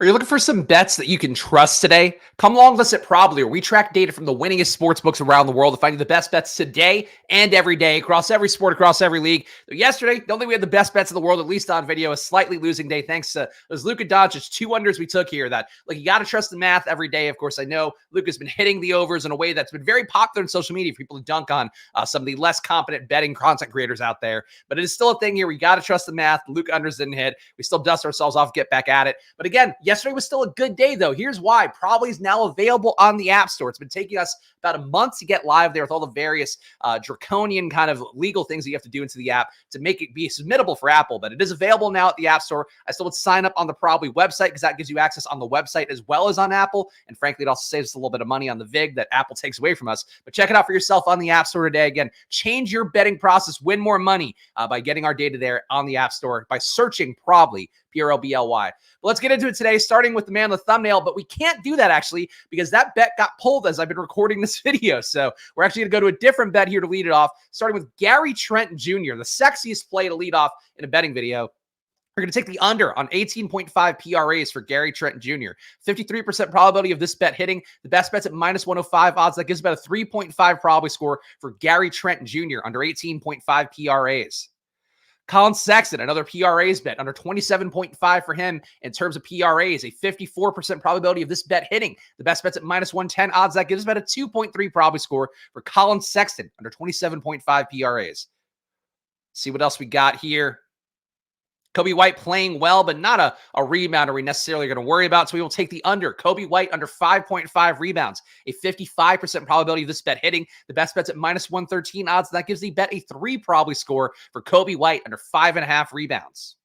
Are you looking for some bets that you can trust today? Come along with us at Probably, where we track data from the winningest sportsbooks around the world to find you the best bets today and every day across every sport, across every league. Yesterday, don't think we had the best bets in the world, at least on video. A slightly losing day thanks to those Luka Doncic 2 unders we took here. That, like, you got to trust the math every day. Of course, I know Luka's been hitting the overs in a way that's been very popular in social media for people to dunk on some of the less competent betting content creators out there. But it is still a thing here. We got to trust the math. Luka unders didn't hit. We still dust ourselves off, get back at it. But again, yesterday was still a good day, though. Here's why. Probably is now available on the App Store. It's been taking us about a month to get live there with all the various draconian kind of legal things that you have to do into the app to make it be submittable for Apple. But it is available now at the App Store. I still would sign up on the Probably website because that gives you access on the website as well as on Apple. And frankly, it also saves us a little bit of money on the VIG that Apple takes away from us. But check it out for yourself on the App Store today. Again, change your betting process, win more money by getting our data there on the App Store by searching Probly, Probly. But let's get into it today, starting with the man on the thumbnail. But we can't do that, actually, because that bet got pulled as I've been recording this video. So we're actually going to go to a different bet here to lead it off, starting with Gary Trent Jr., the sexiest play to lead off in a betting video. We're going to take the under on 18.5 PRAs for Gary Trent Jr. 53% probability of this bet hitting. The best bet's at minus 105 odds. That gives about a 3.5 probability score for Gary Trent Jr. under 18.5 PRAs. Colin Sexton, another PRAs bet, under 27.5 for him in terms of PRAs, a 54% probability of this bet hitting. The best bet's at minus 110 odds. That gives about a 2.3 probability score for Colin Sexton, under 27.5 PRAs. See what else we got here. Kobe White playing well, but not a rebounder we necessarily are going to worry about. So we will take the under. Kobe White under 5.5 rebounds, a 55% probability of this bet hitting. The best bet's at minus 113 odds. That gives the bet a 3 probability score for Kobe White under 5.5 rebounds.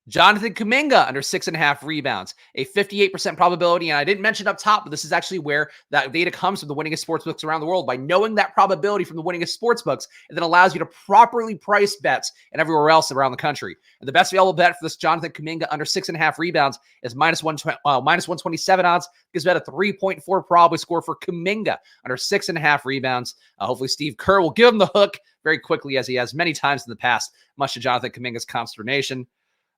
Jonathan Kuminga under 6.5 rebounds, a 58% probability. And I didn't mention up top, but this is actually where that data comes from the winningest sportsbooks around the world. By knowing that probability from the winningest sportsbooks, it then allows you to properly price bets and everywhere else around the country. And the best available bet for this Jonathan Kuminga under 6.5 rebounds is minus 127 odds. Gives about a 3.4 probability score for Kuminga under 6.5 rebounds. Hopefully Steve Kerr will give him the hook very quickly, as he has many times in the past, much to Jonathan Kuminga's consternation.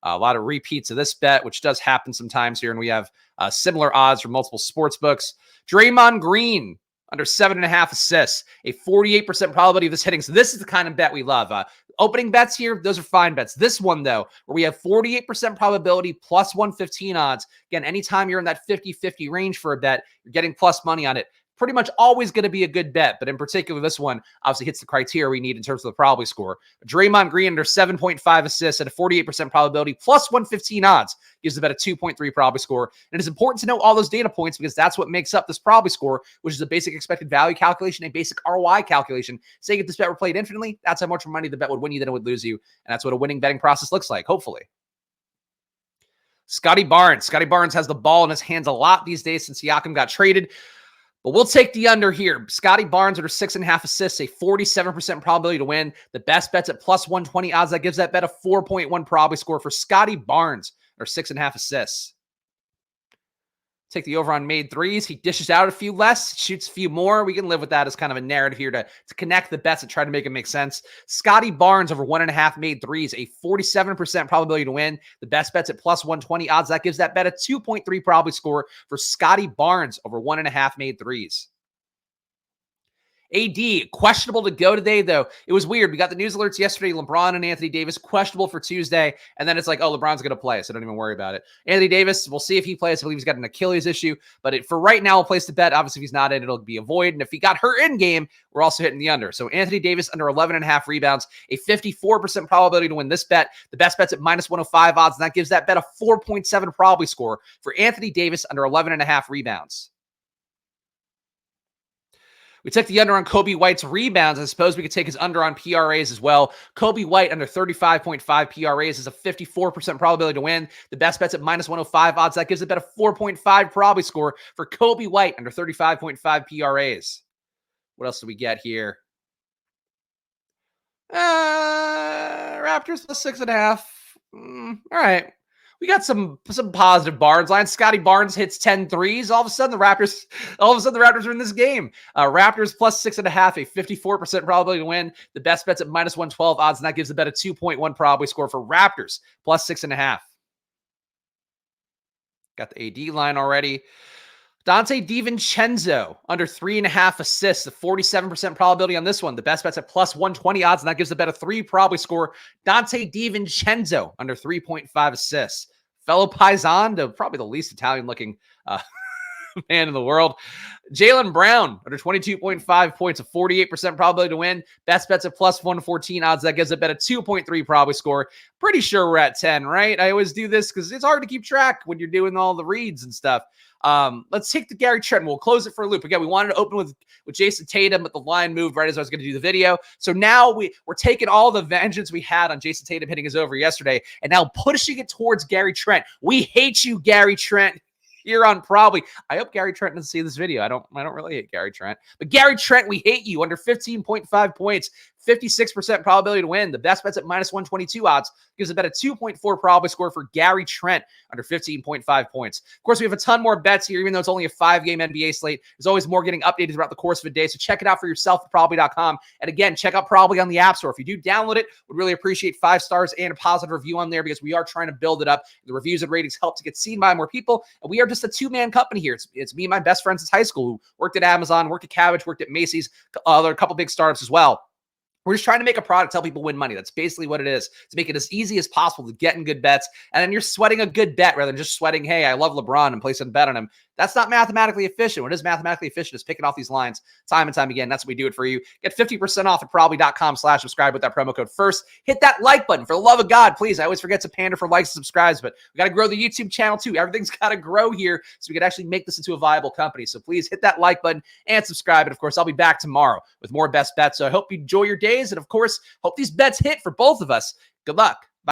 A lot of repeats of this bet, which does happen sometimes here. And we have similar odds from multiple sports books. Draymond Green, under 7.5 assists, a 48% probability of this hitting. So this is the kind of bet we love. Opening bets here, those are fine bets. This one, though, where we have 48% probability plus 115 odds. Again, anytime you're in that 50-50 range for a bet, you're getting plus money on it. Pretty much always going to be a good bet, but in particular, this one obviously hits the criteria we need in terms of the probability score. Draymond Green under 7.5 assists at a 48% probability plus 115 odds gives about a 2.3 probability score. And it's important to know all those data points because that's what makes up this probability score, which is a basic expected value calculation, a basic ROI calculation. Saying if this bet were played infinitely, that's how much money the bet would win you than it would lose you. And that's what a winning betting process looks like, hopefully. Scotty Barnes. Scotty Barnes has the ball in his hands a lot these days since Siakam got traded. But we'll take the under here. Scotty Barnes under 6.5 assists, a 47% probability to win. The best bet's at plus 120 odds. That gives that bet a 4.1 probability score for Scotty Barnes under 6.5 assists. Take the over on made threes. He dishes out a few less, shoots a few more. We can live with that as kind of a narrative here to connect the bets and try to make it make sense. Scotty Barnes over 1.5 made threes, a 47% probability to win. The best bet's at plus 120 odds. That gives that bet a 2.3 probability score for Scotty Barnes over 1.5 made threes. AD, questionable to go today, though. It was weird. We got the news alerts yesterday. LeBron and Anthony Davis, questionable for Tuesday. And then it's like, oh, LeBron's going to play, so don't even worry about it. Anthony Davis, we'll see if he plays. I believe he's got an Achilles issue. But for right now, we'll place the bet. Obviously, if he's not in, it'll be a void. And if he got hurt in game, we're also hitting the under. So Anthony Davis under 11.5 rebounds, a 54% probability to win this bet. The best bet's at minus 105 odds, and that gives that bet a 4.7 probability score for Anthony Davis under 11.5 rebounds. We took the under on Kobe White's rebounds. I suppose we could take his under on PRAs as well. Kobe White under 35.5 PRAs is a 54% probability to win. The best bet's at minus 105 odds. That gives it about a 4.5 probability score for Kobe White under 35.5 PRAs. What else do we get here? Raptors plus 6.5. All right. We got some positive Barnes lines. Scotty Barnes hits 10 threes. All of a sudden, the Raptors are in this game. Raptors plus 6.5, a 54% probability to win. The best bet's at minus 112 odds, and that gives the bet a 2.1 probability score for Raptors plus 6.5. Got the AD line already. Dante DiVincenzo, under 3.5 assists, a 47% probability on this one. The best bet's at plus 120 odds, and that gives the bet a 3 probably score. Dante DiVincenzo, under 3.5 assists. Fellow Paisan, probably the least Italian-looking man in the world. Jaylen Brown, under 22.5 points, a 48% probability to win. Best bet's at plus 114 odds. That gives a bet a 2.3 probably score. Pretty sure we're at 10, right? I always do this because it's hard to keep track when you're doing all the reads and stuff. Let's take the Gary Trent. We'll close it for a loop. Again, we wanted to open with Jason Tatum, but the line moved right as I was going to do the video. So now we're taking all the vengeance we had on Jason Tatum hitting his over yesterday and now pushing it towards Gary Trent. We hate you, Gary Trent. Here on probably. I hope Gary Trent doesn't see this video. I don't really hate Gary Trent. But Gary Trent, we hate you. Under 15.5 points, 56% probability to win. The best bet's at minus 122 odds. Gives a bet a 2.4 probability score for Gary Trent under 15.5 points. Of course, we have a ton more bets here, even though it's only a 5-game NBA slate. There's always more getting updated throughout the course of a day. So check it out for yourself at probably.com. And again, check out Probably on the App Store. If you do download it, we'd really appreciate 5 stars and a positive review on there because we are trying to build it up. The reviews and ratings help to get seen by more people. And we are just a 2-man company here. It's me and my best friends since high school who worked at Amazon, worked at Cabbage, worked at Macy's, a couple big startups as well. We're just trying to make a product to help people win money. That's basically what it is. To make it as easy as possible to get in good bets. And then you're sweating a good bet rather than just sweating, hey, I love LeBron and place a bet on him. That's not mathematically efficient. What is mathematically efficient is picking off these lines time and time again. That's what we do it for you. Get 50% off at probably.com/subscribe with that promo code FIRST. Hit that like button. For the love of God, please. I always forget to pander for likes and subscribes, but we got to grow the YouTube channel too. Everything's got to grow here so we can actually make this into a viable company. So please hit that like button and subscribe. And of course, I'll be back tomorrow with more best bets. So I hope you enjoy your days. And of course, hope these bets hit for both of us. Good luck.